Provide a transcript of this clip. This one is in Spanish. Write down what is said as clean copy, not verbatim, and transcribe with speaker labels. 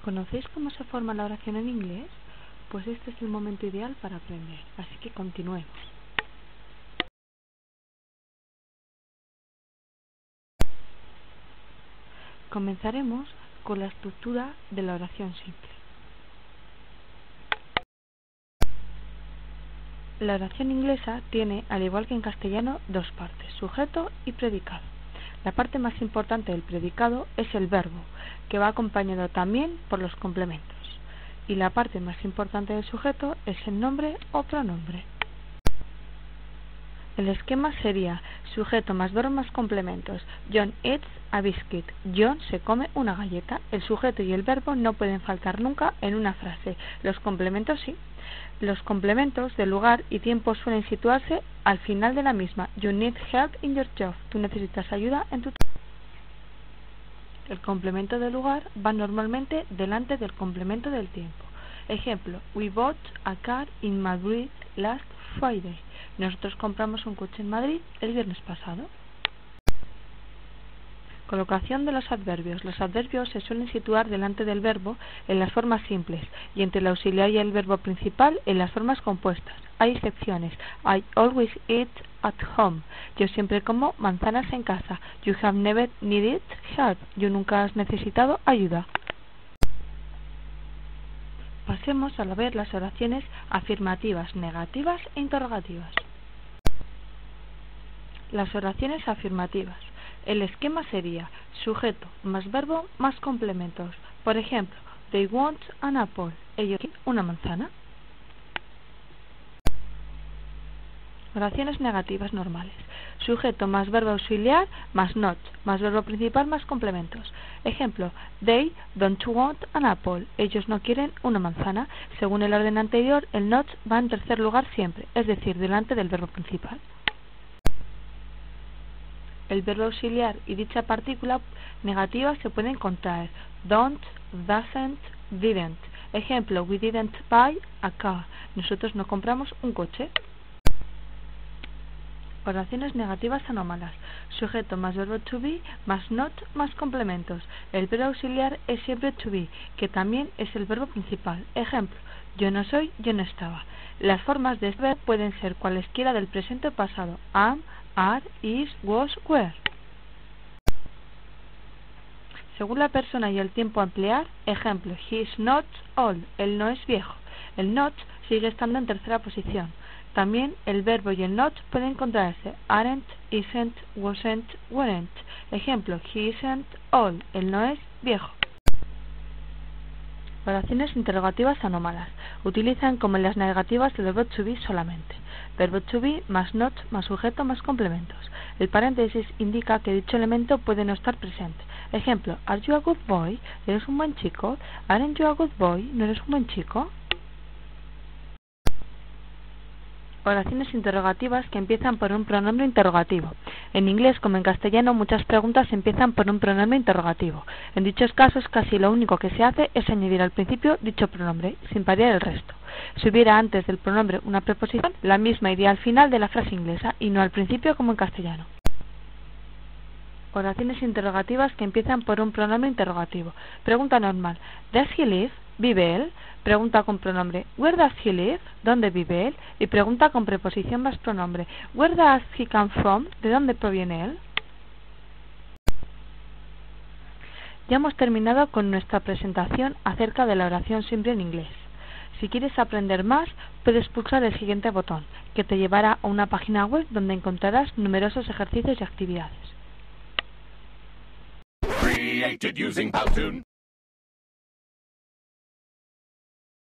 Speaker 1: ¿Conocéis cómo se forma la oración en inglés? Pues este es el momento ideal para aprender, así que continuemos. Comenzaremos con la estructura de la oración simple. La oración inglesa tiene, al igual que en castellano, dos partes, sujeto y predicado. La parte más importante del predicado es el verbo, que va acompañado también por los complementos. Y la parte más importante del sujeto es el nombre o pronombre. El esquema sería sujeto más verbo más complementos. John eats a biscuit. John se come una galleta. El sujeto y el verbo no pueden faltar nunca en una frase. Los complementos sí. Los complementos de lugar y tiempo suelen situarse al final de la misma. You need help in your job. Tú necesitas ayuda en tu trabajo. El complemento de lugar va normalmente delante del complemento del tiempo. Ejemplo, we bought a car in Madrid last Friday. Nosotros compramos un coche en Madrid el viernes pasado. Colocación de los adverbios. Los adverbios se suelen situar delante del verbo en las formas simples y entre el auxiliar y el verbo principal en las formas compuestas. Hay excepciones. I always eat at home. Yo siempre como manzanas en casa. You have never needed help. Yo nunca has necesitado ayuda. Pasemos a ver las oraciones afirmativas, negativas e interrogativas. Las oraciones afirmativas. El esquema sería sujeto más verbo más complementos. Por ejemplo, they want an apple. Ellos quieren una manzana. Oraciones negativas normales. Sujeto más verbo auxiliar más not, más verbo principal más complementos. Ejemplo, they don't want an apple. Ellos no quieren una manzana. Según el orden anterior, el not va en tercer lugar siempre, es decir, delante del verbo principal. El verbo auxiliar y dicha partícula negativa se pueden contraer. Don't, doesn't, didn't. Ejemplo, we didn't buy a car. Nosotros no compramos un coche. Oraciones negativas anómalas. Sujeto más verbo to be más not más complementos. El verbo auxiliar es siempre to be, que también es el verbo principal. Ejemplo, yo no soy, yo no estaba. Las formas de este verbo pueden ser cualesquiera del presente o pasado. Am, are, is, was, were. Según la persona y el tiempo a emplear, ejemplo, he is not old. Él no es viejo. El not sigue estando en tercera posición. También el verbo y el not pueden contraerse. Aren't, isn't, wasn't, weren't. Ejemplo, he isn't old. Él no es viejo. Oraciones interrogativas anómalas. Utilizan como en las negativas el verbo to be solamente. Verbo to be más not más sujeto más complementos. El paréntesis indica que dicho elemento puede no estar presente. Ejemplo, are you a good boy? ¿Eres un buen chico? Aren't you a good boy? ¿No eres un buen chico? Oraciones interrogativas que empiezan por un pronombre interrogativo. En inglés como en castellano muchas preguntas empiezan por un pronombre interrogativo. En dichos casos casi lo único que se hace es añadir al principio dicho pronombre, sin variar el resto. Si hubiera antes del pronombre una preposición, la misma iría al final de la frase inglesa y no al principio como en castellano. Oraciones interrogativas que empiezan por un pronombre interrogativo. Pregunta normal. ¿Does he live? ¿Vive él? Pregunta con pronombre. ¿Where does he live? ¿Dónde vive él? Y pregunta con preposición más pronombre. ¿Where does he come from? ¿De dónde proviene él? Ya hemos terminado con nuestra presentación acerca de la oración simple en inglés. Si quieres aprender más, puedes pulsar el siguiente botón, que te llevará a una página web donde encontrarás numerosos ejercicios y actividades.
Speaker 2: Created using Powtoon.